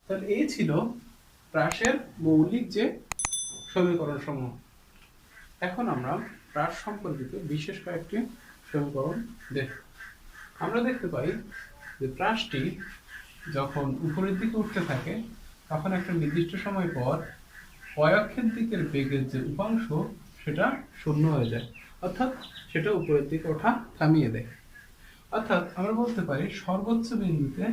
তাহলে এই ছিল হ্রাসের মৌলিক যে সমীকরণ সমূহ। এখন আমরা হ্রাস সম্পর্কিত বিশেষ কয়েকটি সমীকরণ দেখব। আমরা দেখতে পাই যে হ্রাসটি যখন উপরের দিকে উঠতে থাকে তখন একটা নির্দিষ্ট সময় পর অক্ষের দিকের বেগের যে উপাংশ সেটা শূন্য হয়ে যায়, অর্থাৎ সেটা উপরের দিকে ওঠা থামিয়ে দেয়। অর্থাৎ আমরা বলতে পারি সর্বোচ্চ বিন্দুতে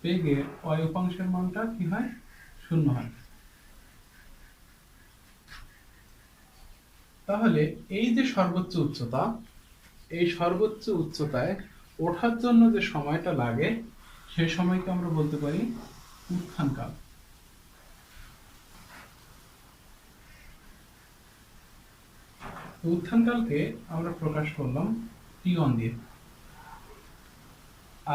বেগের উপাংশের মানটা কি হয়, শূন্য হয়। তাহলে এই যে সর্বোচ্চ উচ্চতা, এই সর্বোচ্চ উচ্চতায় ওঠার জন্য যে সময়টা লাগে সেই সময়কে আমরা বলতে পারি উত্থানকাল। উত্থানকালকে আমরা প্রকাশ করলাম T1 দিয়ে।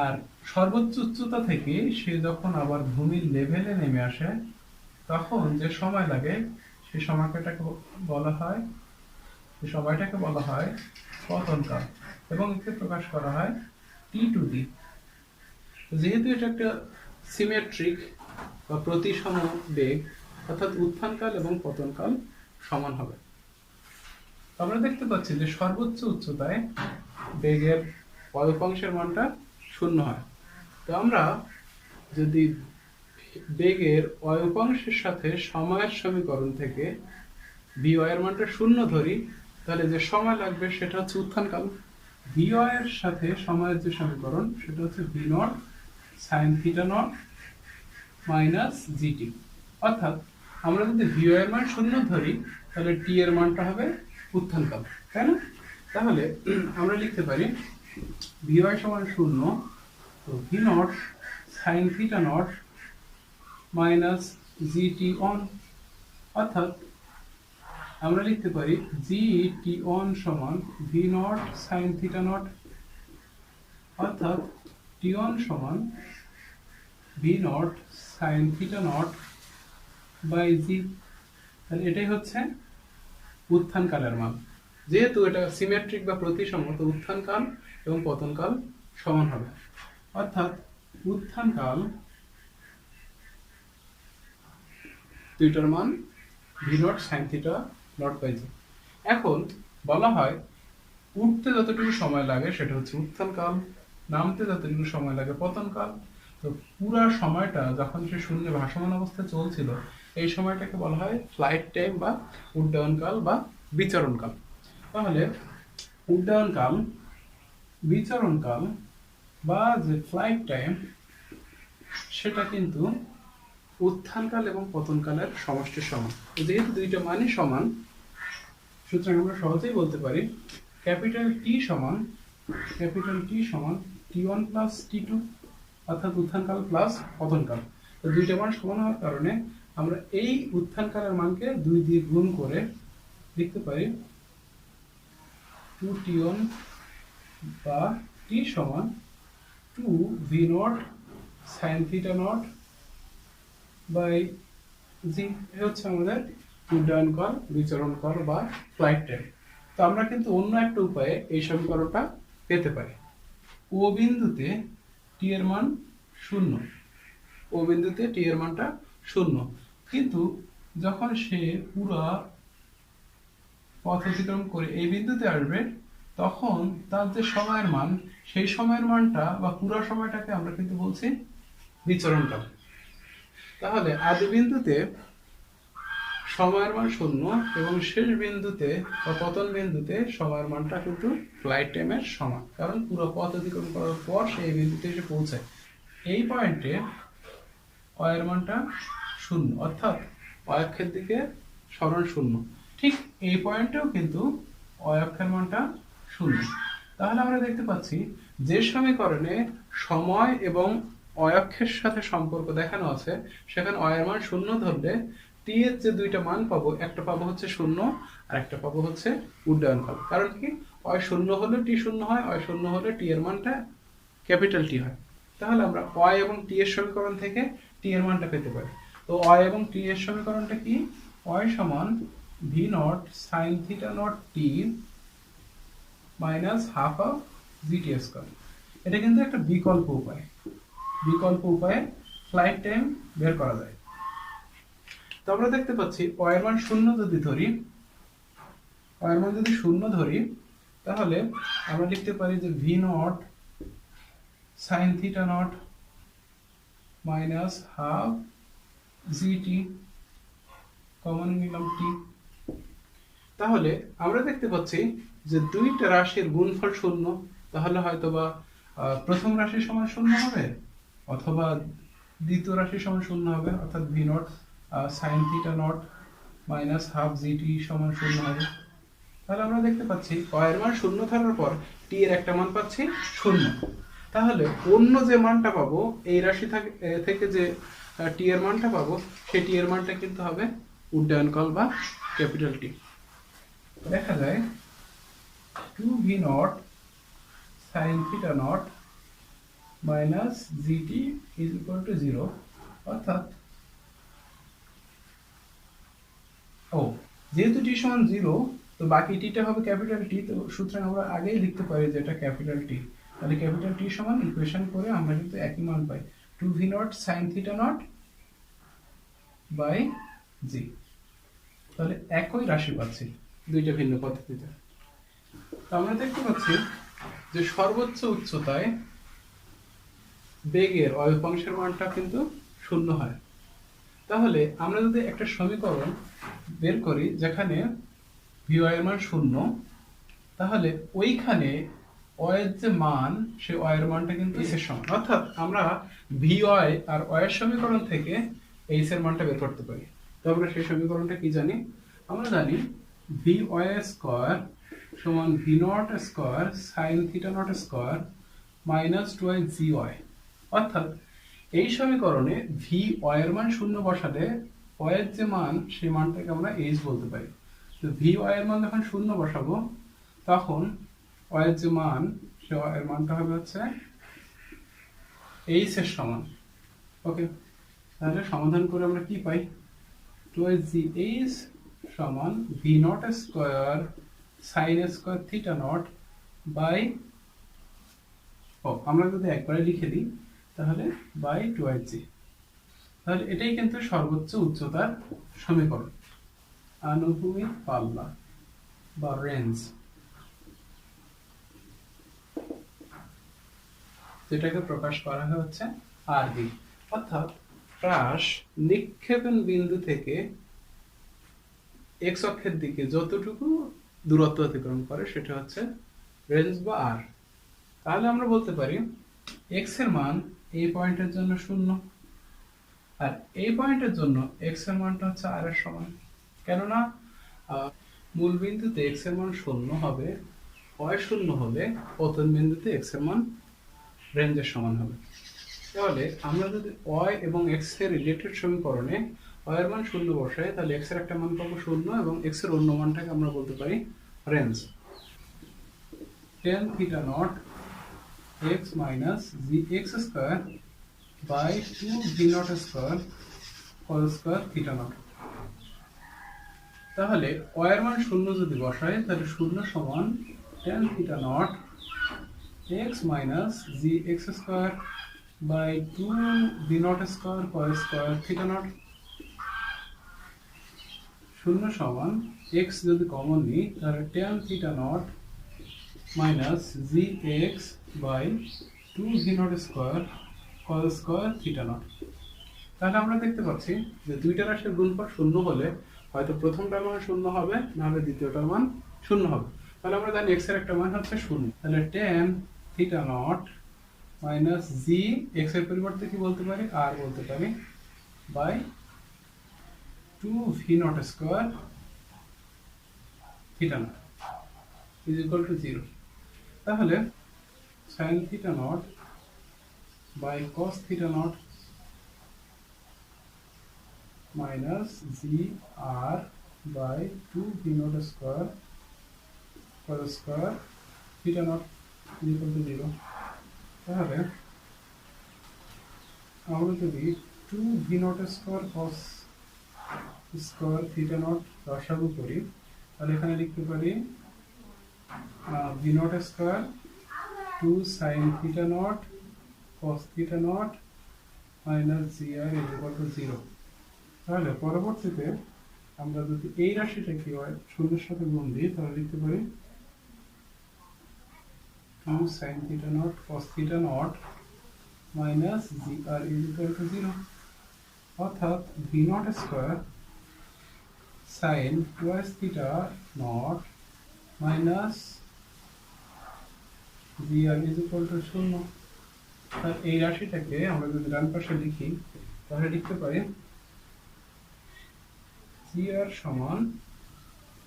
আর সর্বোচ্চ উচ্চতা থেকে সে যখন আবার ভূমির লেভেলে নেমে আসে তখন যে সময় লাগে সেই সময়টাকে বলা হয় পতনকাল, এবং একে প্রকাশ করা হয় T2 দিয়ে। যেহেতু এটা একটা সিমেট্রিক বা প্রতিসম বেগ, অর্থাৎ উত্থানকাল এবং পতনকাল সমান হবে। আমরা দেখতে পাচ্ছি যে সর্বোচ্চ উচ্চতায় বেগের উপাংশের মানটা শূন্য হয়। তো আমরা যদি বেগের উপাংশের সাথে সময়ের সমীকরণ থেকে vy এর মানটা শূন্য ধরি, তাহলে যে সময় লাগবে সেটা হচ্ছে উত্থানকাল। vy এর সাথে সময়ের যে সমীকরণ সেটা হচ্ছে v naught sin theta naught minus gt। অর্থাৎ আমরা যদি vy এর মান শূন্য ধরি তাহলে t এর মানটা হবে উত্থানকাল, তাই না? তাহলে আমরা লিখতে পারি vy সমান শূন্য, তো v naught sin theta naught minus gt one. অর্থাৎ আমরা লিখতে পারি gt অন সমান v naught sin theta naught, অর্থাৎ t অন সমান v naught sin theta naught by g। তাহলে এটাই হচ্ছে উত্থানকালের মান। যেহেতু এটা সিমেট্রিক বা প্রতিসম, তো উত্থানকাল এবং পতনকাল সমান হবে। অর্থাৎ উত্থানকাল দুইটার মান v naught sin theta naught by g। এখন বলা হয় উঠতে যতটুকু সময় লাগে সেটা হচ্ছে উত্থানকাল, নামতে যতটুকু সময় লাগে পতনকাল। তো পুরা সময়টা যখন সে শূন্যে ভাসমান অবস্থায় চলছিল এই সময়টাকে বলা হয় ফ্লাইট টাইম বা উড্ডয়নকাল বা বিচরণকাল। তাহলে উড্ডয়নকাল, বিচরণকাল বা যে ফ্লাইট টাইম সেটা কিন্তু উত্থানকাল এবং পতনকালের সমষ্টির সমান। যেহেতু দুইটা মানই সমান সুতরাং আমরা সহজেই বলতে পারি ক্যাপিটাল টি সমান T1 প্লাস T2, অর্থাৎ উত্থানকাল প্লাস পতনকাল। তো দুইটা মান সমান হওয়ার কারণে আমরা এই উত্থানকালের মানকে 2 দিয়ে গুণ করে লিখতে পারি 2T1 বা T সমান 2v naught sin theta naught by g। এটা হচ্ছে আমাদের উড্ডয়নকাল, বিচরণকাল বা ফ্লাইট টাইম। তো আমরা কিন্তু অন্য একটা উপায়ে এই সমীকরণটা পেতে পারি। ও বিন্দুতে টি এর মান শূন্য, ও বিন্দুতে টি এর মানটা শূন্য, কিন্তু যখন সে পুরা পথ অতিক্রম করে এই বিন্দুতে আসবে তখন তার যে সময়ের মান সেই সময়ের মানটা বা পুরো সময়টাকে আমরা কিন্তু বলছি বিচরণকাল। তাহলে আদি বিন্দুতে সময়ের মান শূন্য এবং শেষ বিন্দুতে বা পতন বিন্দুতে সময়ের মানটা কিন্তু ফ্লাইট টাইমের সমান, কারণ পুরো পথ অতিক্রম করার পর সেই বিন্দুতে এসে পৌঁছায়। এই পয়েন্টে এর মানটা শূন্য, অর্থাৎ অক্ষের দিকে সরণ শূন্য। ঠিক এই পয়েন্টেও কিন্তু অক্ষের মানটা শূন্য। তাহলে আমরা দেখতে পাচ্ছি যে সমীকরণে সময় এবং অক্ষের সাথে সম্পর্ক দেখানো আছে সেখানে এর মান শূন্য ধরলে টি এর যে দুইটা মান পাবো, একটা পাবো হচ্ছে শূন্য আর একটা পাবো হচ্ছে উড্ডয়নকাল। কারণ কি, শূন্য হলে টি শূন্য হয়, শূন্য হলে টি এর মানটা ক্যাপিটাল টি হয়। তাহলে আমরা এবং টি এর সমীকরণ থেকে টি এর মানটা পেতে পারি। তো এবং টি এর সমীকরণটা কি, সমান v naught sin theta naught T minus half of gt square. এটা কিন্তু একটা বিকল্প উপায়। বিকল্প উপায়ে ফ্লাইট টাইম বের করা যায়। তো আমরা দেখতে পাচ্ছি y এর মান 0 যদি ধরি, y এর মান যদি 0 ধরি, তাহলে আমরা লিখতে পারি যে v naught sin theta naught minus half gt, common নিলাম t। তাহলে আমরা দেখতে পাচ্ছি যে দুইটা রাশির গুণফল 0, তাহলে হয়তোবা প্রথম রাশির সমান 0 হবে অথবা দ্বিতীয় রাশির সমান 0 হবে, অর্থাৎ v naught sin theta naught minus half gt সমান 0 হবে। তাহলে আমরা দেখতে পাচ্ছি y এর মান 0 ধরার পর t এর একটা মান পাচ্ছি 0। তাহলে অন্য যে মানটা পাবো এই রাশি থেকে যে t এর মানটা পাবো, সেই t এর মানটা কিন্তু হবে উড্ডয়নকাল বা ক্যাপিটাল T। দেখা যায় 2v naught sin theta naught minus gt is equal to 0, অর্থাৎ যেহেতু t সমান 0, তো বাকি t টা হবে ক্যাপিটাল T, তো সুতরাং আমরা আগেই লিখতে পারি যে এটা ক্যাপিটাল T। তাহলে ক্যাপিটাল T সমান ইকুয়েশন করে আমরা কিন্তু একই মান পাই, 2v naught sin theta naught by g। তাহলে একই রাশি পাচ্ছি দুইটা ভিন্ন পদ্ধতিতে। তো আমরা দেখতে পাচ্ছি যে সর্বোচ্চ উচ্চতায় বেগের অয়ুপাংশের মানটা কিন্তু 0 হয়। তাহলে আমরা যদি একটা সমীকরণ বের করি যেখানে vy এর মান 0, তাহলে ওইখানে y এর যে মান, সেই y এর মানটা কিন্তু h এর সমান, অর্থাৎ আমরা vy আর y এর সমীকরণ থেকে h এর মানটা বের করতে পারি। তো আমরা সেই সমীকরণটা কি জানি? আমরা জানি vy স্কয়ার সমান v naught square sin theta not square minus 2gy, অর্থাৎ এই সমীকরণে vy এর মান 0 বসালে y এর যে মান, সেই মানটাকে আমরা h বলতে পারি। তো vy এর মান যখন 0 বসাবো, তখন y এর যে মান, সেই y এর মানটা হবে হচ্ছে h এর সমান। ওকে, তাহলে সমাধান করে আমরা কি পাই? 2h সমান v naught square sin square theta naught by, আমরা যদি একবারে লিখে দিই তাহলে বাই 2h। তাহলে এটাই কিন্তু সর্বোচ্চ উচ্চতার সমীকরণ, আনুভূমিক পাল্লা বা রেঞ্জ, যেটাকে প্রকাশ করা হচ্ছে r দিয়ে, অর্থাৎ হ্রাস নিক্ষেপণ বিন্দু থেকে x অক্ষের দিকে যতটুকু দূরত্ব অতিক্রম করে সেটা হচ্ছে রেঞ্জ বা r। তাহলে আমরা বলতে পারি x এর মান এই পয়েন্টের জন্য 0, আর এই পয়েন্টের জন্য x এর মানটা হচ্ছে r এর সমান। কেননা মূল বিন্দুতে x এর মান 0 হবে, y 0 হলে পতন বিন্দুতে x এর মান রেঞ্জের সমান হবে। তাহলে আমরা যদি y এবং x এর রিলেটেড সমীকরণে y এর মান 0 বসাই, তাহলে x এর একটা মান পাবো 0 এবং x এর অন্য মানটাকে আমরা বলতে পারি range. tan theta naught x minus gx square by 2v naught square whole square theta naught. তাহলে y এর মান 0 যদি বসাই, তাহলে 0 সমান tan theta naught x minus gx square by 2v naught square whole square theta naught. 0 সমান x যদি common নিই, তাহলে tan theta naught minus gx by 2v naught square whole square theta naught. তাহলে আমরা দেখতে পাচ্ছি যে দুইটা রাশির গুণফল 0 হলে হয়তো প্রথমটার মান 0 হবে, না হলে দ্বিতীয়টার মান 0 হবে। তাহলে আমরা জানি x এর একটা মান হচ্ছে 0। তাহলে tan theta naught minus g, x এর পরিবর্তে কি বলতে পারি, r বলতে পারি, by 2v naught square theta naught is equal to 0। তাহলে sin theta naught by cos theta naught minus gr by 2v naught square whole square theta naught is equal to 0। তাহলে আমরা যদি 2v naught square cos square theta naught লসাগু করি, তাহলে এখানে লিখতে পারি v naught square 2 sin theta naught cos theta naught minus g r is equal to 0। তাহলে পরবর্তীতে আমরা যদি এই রাশিটা কি হয় শূন্যের সাথে গুণ দিই তাহলে লিখতে পারি 2 sin theta naught cos theta naught minus g r is equal to 0, অর্থাৎ v naught square sin twice theta naught minus g r is equal to 0। আর এই রাশিটাকে আমরা যদি ডান পাশে লিখি তাহলে লিখতে পারি জি আর সমান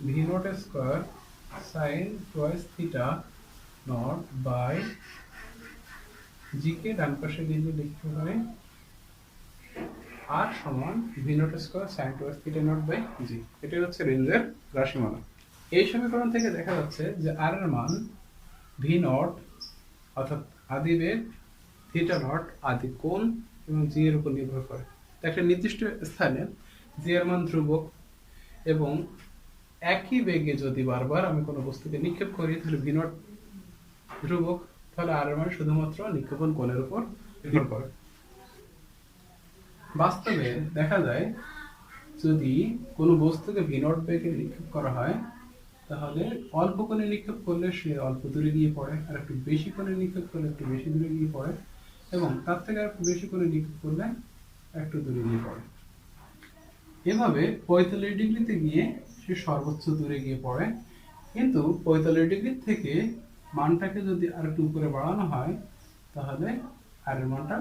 v naught square sin twice theta naught by g কে ডান পাশে দিয়ে লিখতে পারি আর সমান v naught square sin twice theta naught by g. এটা হচ্ছে রেঞ্জের রাশিমালা। এই সমীকরণ থেকে দেখা যাচ্ছে যে আর এর মান ভি নট অর্থাৎ আদি বেগ, থিটা নট আদি কোণ এবং জি এর উপর নির্ভর করে। একটা নির্দিষ্ট স্থানে জি এর মান ধ্রুবক এবং একই বেগে যদি বারবার আমি কোনো বস্তুকে নিক্ষেপ করি তাহলে ভি নট ধ্রুবক, তাহলে আর এর মান শুধুমাত্র নিক্ষেপণ কোণের উপর নির্ভর করে। বাস্তবে দেখা যায় যদি কোনো বস্তুকে ভি নট বেগে নিক্ষেপ করা হয় তাহলে অল্প কোণে নিক্ষেপ করলে সে অল্প দূরে গিয়ে পড়ে, আর একটু বেশি কোণে নিক্ষেপ করলে একটু বেশি দূরে গিয়ে পড়ে, এবং তার থেকে আর একটু বেশি কোণে নিক্ষেপ করলে একটু দূরে গিয়ে পড়ে। এভাবে 45 ডিগ্রিতে গিয়ে সে সর্বোচ্চ দূরে গিয়ে পড়ে, কিন্তু 45 ডিগ্রি থেকে মানটাকে যদি আর একটু উপরে বাড়ানো হয় তাহলে আর এর মানটা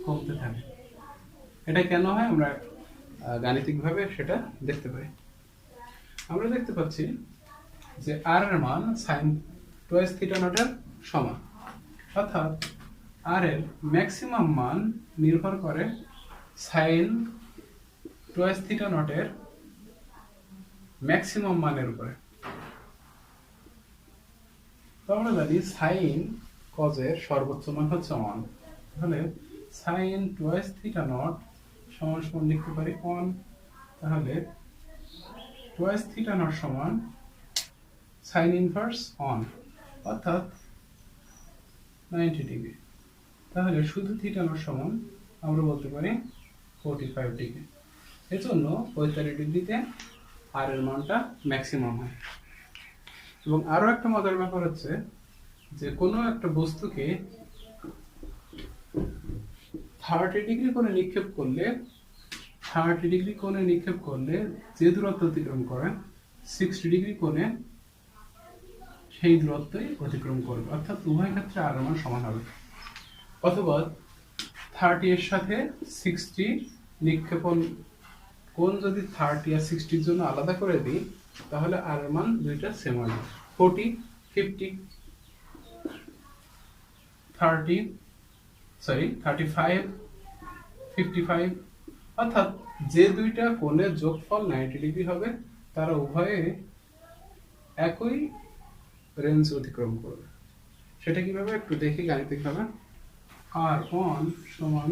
কমতে থাকে। এটা কেন হয় আমরা গাণিতিকভাবে সেটা দেখতে পাই। আমরা দেখতে পাচ্ছি যে আর এর মান sin টুয়াইস থিটা নটের সমান, অর্থাৎ আর এর ম্যাক্সিমাম মান নির্ভর করে sin টুয়াইস থিটা নটের ম্যাক্সিমাম মানের উপরে। তো আমরা জানি sin cos এর সর্বোচ্চ মান হচ্ছে 1, তাহলে sin টুয়াইস থিটা নট সমান সমান লিখতে পারি 1, তাহলে টুয়াইস থিটা নট সমান sin ইনভার্স 1 অর্থাৎ 90 ডিগ্রি। তাহলে শুধু থিটা নট সমান আমরা বলতে পারি 45 ডিগ্রি। এজন্য 45 ডিগ্রিতে আর এর মানটা ম্যাক্সিমাম হয়। এবং আরো একটা মজার ব্যাপার হচ্ছে যে কোনো একটা বস্তুকে 30 ডিগ্রি কোণে নিক্ষেপ করলে 30 ডিগ্রি কোণে নিক্ষেপ করলে যে দূরত্ব অতিক্রম করে 60 ডিগ্রি কোণে সেই দূরত্বই অতিক্রম করবে, অর্থাৎ উভয় ক্ষেত্রে আর মান সমান হবে। অথবা 30 এর সাথে 60 নিক্ষেপণ কোণ যদি 30 আর 60 এর জন্য আলাদা করে দিই তাহলে আর মান দুইটা সেম হবে, 40 50 30 35 55, অর্থাৎ যে দুইটা কোণের যোগফল 90 ডিগ্রি হবে তারা উভয়ে একই রেঞ্জ অতিক্রম করবে। সেটা কিভাবে একটু দেখি গাণিতিকভাবে। r1 সমান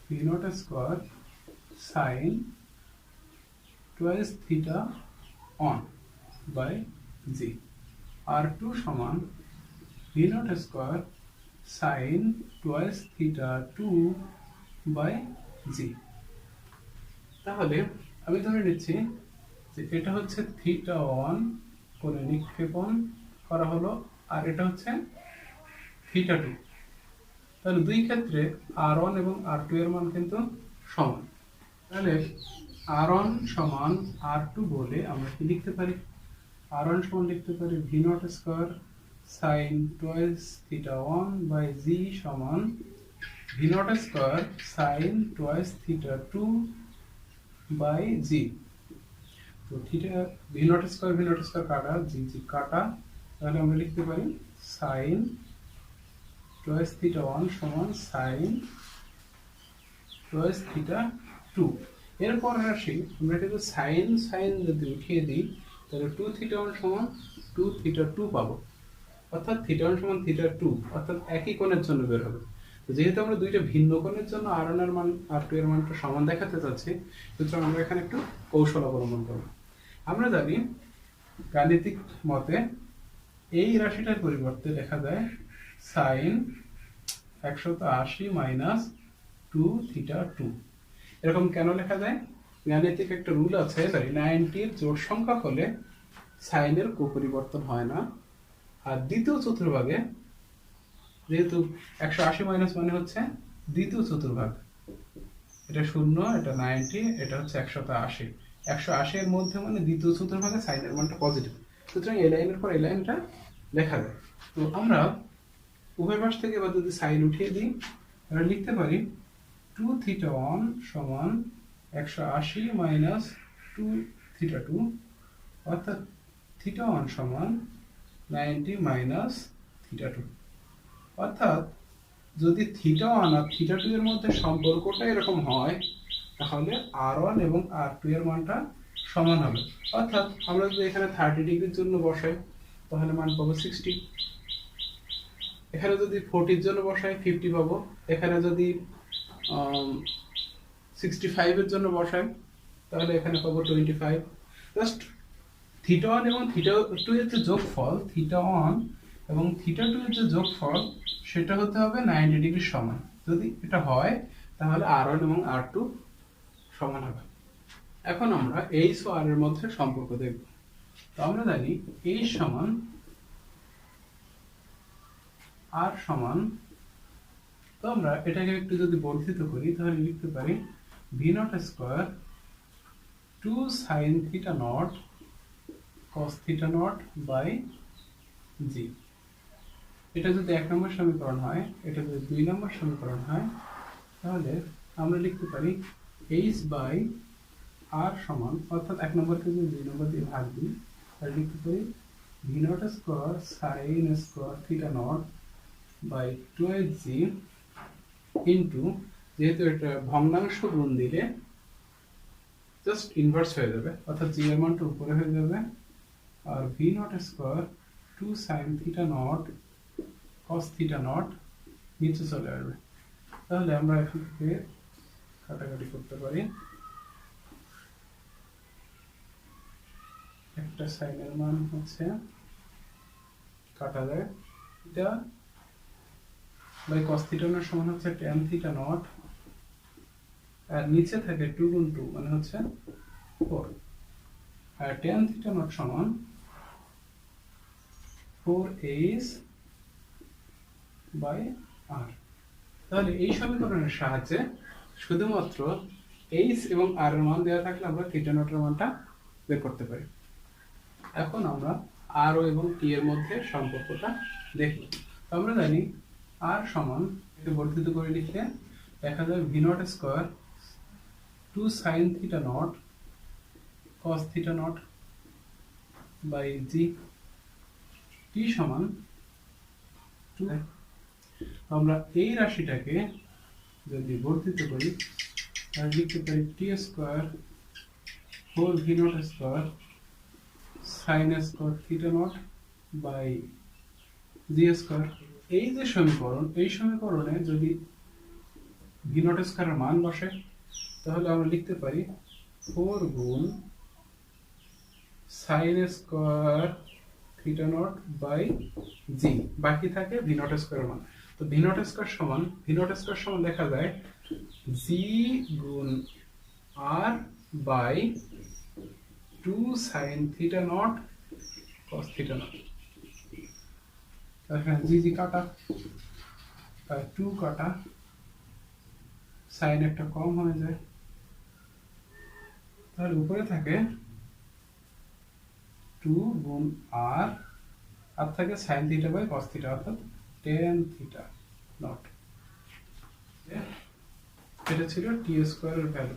v naught square sin twice theta one by g, r2 সমান v naught square sin twice theta 2 by g. তাহলে আমি ধরে নিচ্ছি যে এটা হচ্ছে থিটা 1 কোণে নিক্ষেপণ করা হলো আর এটা হচ্ছে থিটা 2, তাহলে দুই ক্ষেত্রে r1 এবং r2 এর মান কিন্তু সমান। তাহলে r1 সমান r2 বলে আমরা কি লিখতে পারি, r1 সমান লিখতে পারি v naught square sin twice theta 1 by g সমান v naught square sin twice theta 2 by g. তো থিটা ভি নট স্কয়ার কাটা জি জি কাটা, তাহলে আমরা লিখতে পারি sin টুয়াইস থিটা 1 সমান sin টুয়াইস থিটা 2। এরপর আসি আমরা কিন্তু sin যদি উঠিয়ে দিই তাহলে 2 থিটা 1 সমান 2 থিটা 2 পাবো, অর্থাৎ থিটা 1 সমান থিটা 2, অর্থাৎ একই কোণের জন্য বের হবে। তো যেহেতু আমরা দুইটা ভিন্ন কোণের জন্য r1 এর মান r2 এর মানটা সমান দেখাতে চাচ্ছি, সুতরাং আমরা এখানে একটু কৌশল অবলম্বন করব। আমরা জানি গাণিতিক মতে এই রাশিটার পরিবর্তে লেখা যায় sin 180 মাইনাস 2 থিটা 2। এরকম কেন লেখা যায়? গাণিতিক একটা রুল আছে, 90 জোড় সংখ্যা হলে সাইনের পরিবর্তন হয় না। আর দ্বিতীয় চতুর্ভাগে যেহেতু 180 মাইনাস মানে হচ্ছে দ্বিতীয় চতুর্ভাগ, এটা 0, এটা 90, এটা হচ্ছে 180। 180 এর মধ্যে মানে দ্বিতীয় চতুর্ভাগে সাইনের মানটা পজিটিভ। সুতরাং এই লাইনের পর এই লাইনটা লেখা যায়। তো আমরা উভয় পাশ থেকে এবার যদি সাইন উঠিয়ে দিই, তাহলে লিখতে পারি 2 থিটা 1 সমান 180 মাইনাস 2 থিটা 2, অর্থাৎ থিটা 1 সমান 90 মাইনাস থিটা 2। অর্থাৎ যদি থিটা 1 আর থিটা 2 এর মধ্যে সম্পর্কটা এরকম হয়, তাহলে R1 এবং R2 এর মানটা সমান হবে। অর্থাৎ আমরা যদি এখানে 30 ডিগ্রির জন্য বসাই, তাহলে মান পাবো 60। এখানে যদি 40 এর জন্য বসাই 50 পাবো। এখানে যদি 65 এর জন্য বসাই, তাহলে এখানে পাবো 25। জাস্ট থিটা 1 এবং থিটা 2 এর যে যোগফল, থিটা 1 এবং থিটা 2 এর যে যোগফল, সেটা হতে হবে 90 ডিগ্রির সমান। যদি এটা হয়, তাহলে R1 এবং R2 সমান হবে। এখন আমরা H ও R এর মধ্যে সম্পর্ক দেখব। তো আমরা জানি H সমান R সমান, তো আমরা এটাকে একটু যদি বর্ধিত করি, তাহলে লিখতে পারি v0 square 2 sin theta naught cos theta naught by g। এটা যদি 1 নম্বর সমীকরণ হয়, এটা যদি 2 নম্বর সমীকরণ হয়, তাহলে আমরা লিখতে পারি h বাই r সমান, অর্থাৎ 1 নম্বরকে যদি 2 নম্বর দিয়ে ভাগ দিই, তাহলে লিখতে পারি v0 square sin square theta naught by 2g into, যেহেতু এটা ভগ্নাংশ গুণ দিলে জাস্ট ইনভার্স হয়ে যাবে, অর্থাৎ g এর মানটা উপরে হয়ে যাবে, আর v0 square 2 sin theta naught cos theta naught নিচে চলে আসবে। তাহলে আমরা এখান থেকে কাটাকাটি করতে পারি। একটা সাইনের মান হচ্ছে কাটা যায়, এটা বাই cos theta naught সমান হচ্ছে tan theta naught, আর নিচে থাকে 2 গুণ 2 মানে হচ্ছে 4, আর tan theta naught সমান 4h বাই r। তাহলে এই সমীকরণের সাহায্যে শুধুমাত্র h এবং r এর মান দেওয়া থাকলে আমরা থিটা নট এর মানটা বের করতে পারি। এখন আমরা r এবং t এর মধ্যে সম্পর্কটা দেখব। আমরা জানি r সমান, একে বর্ধিত করে লিখলে দেখা যায় v0 square 2 sin theta naught cos theta naught by g। t সমান 2। আমরা এই রাশিটাকে যদি বর্ধিত করি, তাহলে লিখতে পারি t square 4v0 square sin square theta naught by g square. এই যে সমীকরণ, এই সমীকরণে যদি v0 স্কয়ারের মান বসে, তাহলে আমরা লিখতে পারি 4 গুণ sin square theta naught by g, বাকি থাকে v0 স্কয়ারের মান। তো v0 স্কয়ার সমান লেখা যায় g গুণ r by 2 sin theta naught cos theta naught। এখানে g কাটা, 2 কাটা, sin একটা কম হয়ে যায়, তাহলে উপরে থাকে 2 গুণ r, আর থাকে sin theta by cos theta, অর্থাৎ tan theta naught। এটা ছিল t স্কয়ার এর ভ্যালু।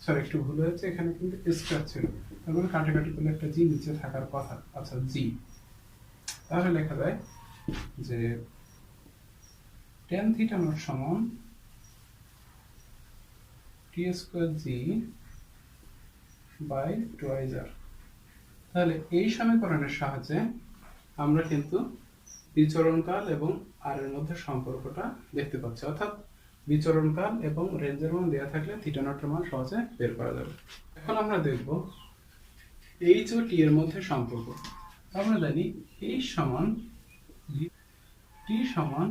সরি, একটু ভুল হয়েছে, এখানে কিন্তু স্কয়ার ছিল, তারপরে কাটাকাটি করলে একটা জি নিচে থাকার কথা। আচ্ছা, জি, তাহলে লেখা যায় যে tan theta naught সমান t square g by 2r। তাহলে এই সমীকরণের সাহায্যে আমরা কিন্তু বিচরণকাল এবং আর এর মধ্যে সম্পর্কটা দেখতে পাচ্ছি, অর্থাৎ বিচরণকাল এবং রেঞ্জের মান দেওয়া থাকলে থিটা নটের মান সহজে বের করা যাবে। এখন আমরা দেখব এইচ ও টি এর মধ্যে সম্পর্ক। আমরা জানি এইচ সমান টি সমান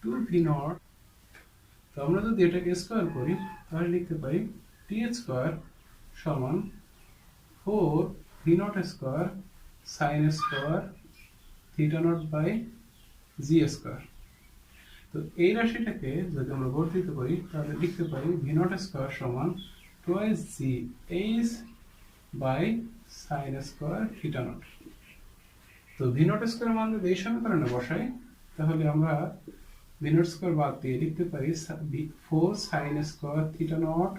2v0 তো আমরা যদি এটাকে স্কোয়ার করি তাহলে লিখতে পারি টি স্কোয়ার সমান 4 v naught square sine square theta naught by g square. তো এই রাশিটাকে যদি আমরা বর্ধিত করি তাহলে লিখতে পারি ভি নট স্কোয়ার সমান twice g h by sine square theta naught. তো ভি নট স্কোয়ার মান যদি এই সমীকরণে বসাই তাহলে আমরা ভি নট স্কোয়ার বাদ দিয়ে লিখতে পারি 4 sine square theta naught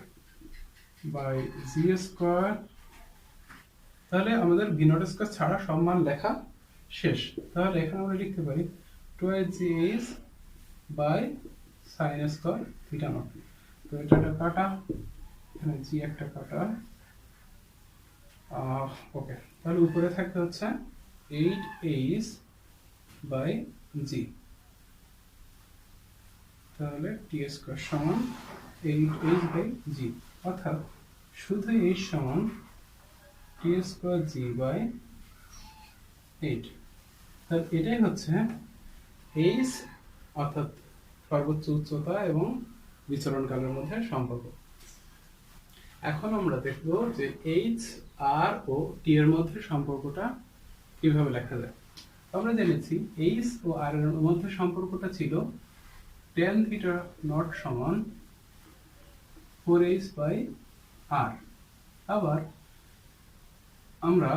by g square. তাহলে আমাদের ভি নট স্কোয়ার ছাড়া সব মান লেখা শেষ। তাহলে এখানে আমরা লিখতে পারি twice g h by sine square theta naught. তো এটা কাটা, এখানে জি একটা কাটা, ওকে। তাহলে উপরে থাকতে হচ্ছে 8h বাই জি। তাহলে টি স্কোয়ার সমান 8h বাই জি, অর্থাৎ শুধু h সমান টি স্কোয়ার জি বাই 8। তাহলে এটাই হচ্ছে h অর্থাৎ সর্বোচ্চ উচ্চতা এবং বিচরণকালের মধ্যে সম্পর্ক। এখন আমরা দেখব যে h r ও t এর মধ্যে সম্পর্কটা কিভাবে লেখা যায়। আমরা জেনেছি h ও r এর মধ্যে সম্পর্কটা ছিল tan থিটা নট সমান 4h বাই r। আবার আমরা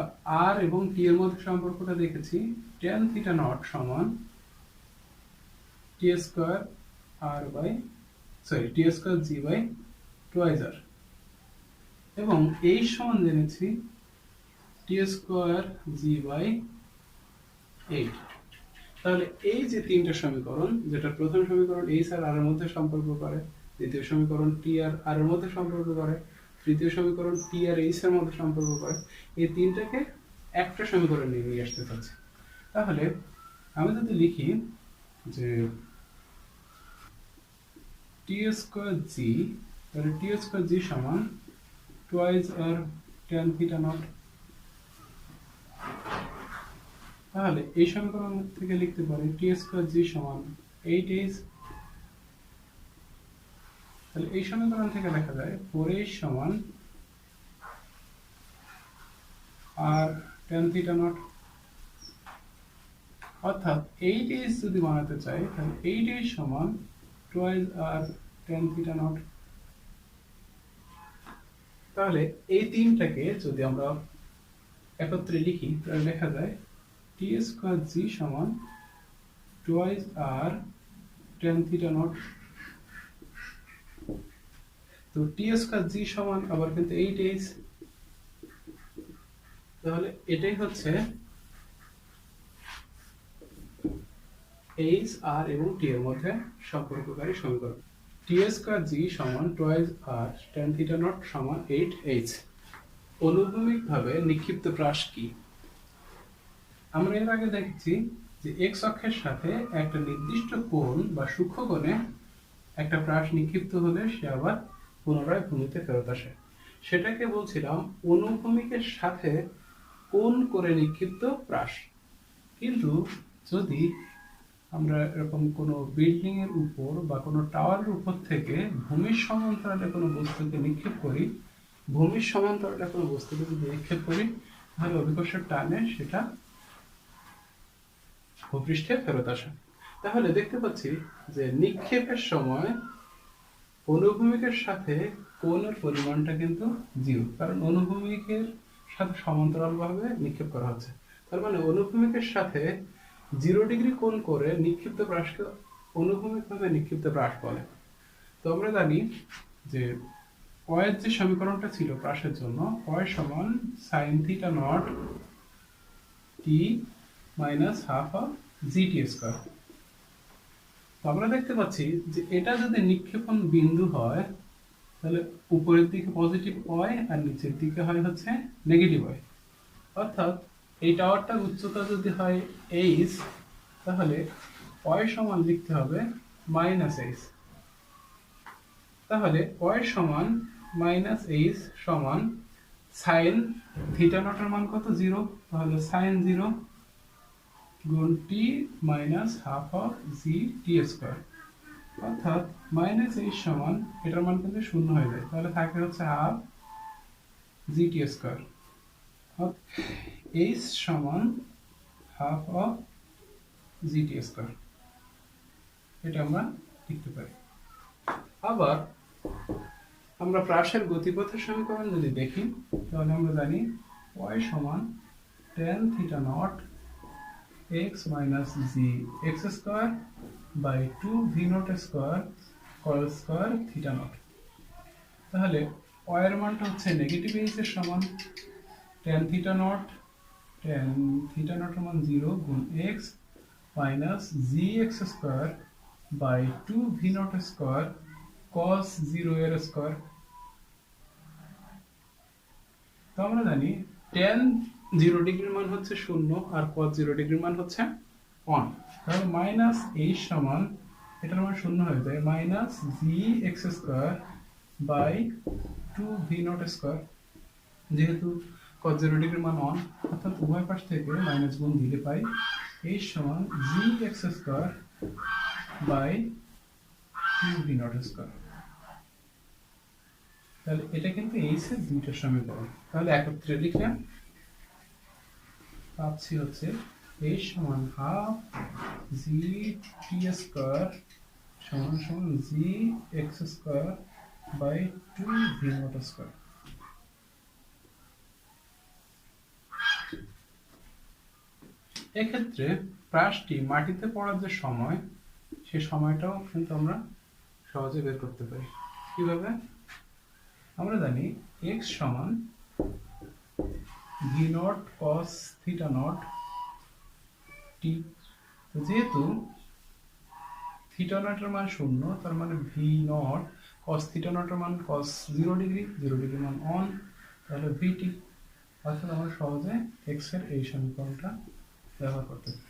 r এবং t এর মধ্যে সম্পর্কটা দেখেছি tan থিটা নট সমান t square r by t square g by 2r। এবং এই সমান জেনেছি t স্কয়ার g বাই 8। তাহলে এই যে তিনটা সমীকরণ, যেটা প্রথম সমীকরণ h আর r এর মধ্যে সম্পর্ক করে, দ্বিতীয় সমীকরণ t আর r এর মধ্যে সম্পর্ক করে, তৃতীয় সমীকরণ t আর h এর মধ্যে সম্পর্ক করে, এই তিনটাকে একটা সমীকরণে নিয়ে আসতে চাচ্ছি। তাহলে আমি যদি লিখি যে t স্কয়ার g, তাহলে t স্কয়ার g সমান twice r tan theta naught। তাহলে এই সমীকরণ থেকে লিখতে পারি t স্কয়ার g সমান 8h। তাহলে এই সমীকরণ থেকে লেখা যায় 4h সমান r tan theta naught। অর্থাৎ 8h যদি বানাতে চাই তাহলে 8h সমান twice r tan theta naught। তাহলে এই তিনটাকে যদি আমরা একত্রে লিখি তাহলে লেখা যায় t স্কয়ার g সমান twice r tan theta naught। তো t স্কয়ার g সমান আবার কিন্তু 8h। তাহলে এটাই হচ্ছে h r এবং t এর মধ্যে সম্পর্ককারী সমীকরণ। t স্কয়ার g সমান twice r tan theta naught সমান 8h। অনুভূমিকভাবে নিক্ষিপ্ত প্রাস কি? আমরা এর আগে দেখেছি যে x অক্ষের সাথে একটা নির্দিষ্ট কোণ বা সূক্ষ্মকোণে একটা প্রাস নিক্ষিপ্ত হলে সে আবার পুনরায় ভূমিতে ফেরত আসে। সেটাকে বলছিলাম অনুভূমিকের সাথে কোণ করে নিক্ষিপ্ত প্রাস। কিন্তু যদি আমরা এরকম কোনো বিল্ডিং এর উপর বা কোনো টাওয়ারের উপর থেকে ভূমির সমান্তরালে কোনো বস্তুকে নিক্ষেপ করি, ভূমির সমান্তরালে কোনো বস্তুকে যদি নিক্ষেপ করি তাহলে অভিকর্ষের টানে সেটা ভূপৃষ্ঠে ফেরত আসে। তাহলে দেখতে পাচ্ছি যে নিক্ষেপের সময় অনুভূমিকের সাথে কোণের পরিমাণটা কিন্তু 0, কারণ অনুভূমিকের সাথে সমান্তরালভাবে নিক্ষেপ করা হচ্ছে। তার মানে অনুভূমিকের সাথে 0 ডিগ্রি কোণ করে নিক্ষিপ্ত প্রাসকে অনুভূমিকভাবে নিক্ষিপ্ত প্রাস বলে। তো আমরা জানি যে এর যে সমীকরণটা ছিল প্রাসের জন্য y সমান sin theta naught t minus half of gt square। তো আমরা দেখতে পাচ্ছি যে এটা যদি নিক্ষেপণ বিন্দু হয় তাহলে উপরের দিকে পজিটিভ y আর নিচের দিকে হয় হচ্ছে নেগেটিভ y। অর্থাৎ এই টাওয়ারটার উচ্চতা যদি হয় h তাহলে y সমান লিখতে হবে -h। তাহলে y সমান -h সমান sin থিটা নট এর মান কত? 0। তাহলে sin 0 গুণ t minus half of g t square। অর্থাৎ মাইনাস এইচ সমান এটার মান কিন্তু শূন্য হয়ে যায়, তাহলে থাকে হচ্ছে হাফ জিটি স্কোয়ার। এইচ সমান হাফ অফ জিটি স্কোয়ার, এটা আমরা লিখতে পারি। আবার আমরা প্রাসের গতিপথের সমীকরণ যদি দেখি তাহলে আমরা জানি y সমান tan theta naught x minus g x square by 2 v naught square cos square theta naught. তাহলে y এর মানটা হচ্ছে নেগেটিভ এইচ এর সমান tan থিটা নট এর মান 0 গুণ x minus g x square by 2 v naught square cos 0 এর স্কোয়ার। তো আমরা জানি tan 0 ডিগ্রির মান হচ্ছে 0 আর cos 0 ডিগ্রির মান হচ্ছে 1। তাহলে মাইনাস h সমান এটার মান 0 হয়ে যায় minus g x square by 2 v naught square. যেহেতু cos 0 ডিগ্রির মান 1 অর্থাৎ উভয় পাশ থেকে মাইনাস গুণ দিলে পাই h সমান g x square by 2 v naught square. তাহলে এটা কিন্তু এইচ এর দুইটা সমীকরণ, তাহলে একত্রে লিখলাম পাচ্ছি হচ্ছে h সমান হাফ জি টি স্কোয়ার সমান সমান g x square by 2 v naught square. এক্ষেত্রে প্রাসটি মাটিতে পড়ার যে সময় সে সময়টাও কিন্তু আমরা সহজে বের করতে পারি। কিভাবে? আমরা জানি x সমান v naught cos theta naught t. যেহেতু থিটা নটের মান 0 তার মানে ভি নট cos থিটা নটের মান cos 0 ডিগ্রি, 0 ডিগ্রি মান 1, তাহলে ভিটি। অর্থাৎ আমরা সহজে x এর এই সমীকরণটা ব্যবহার করতে পারি।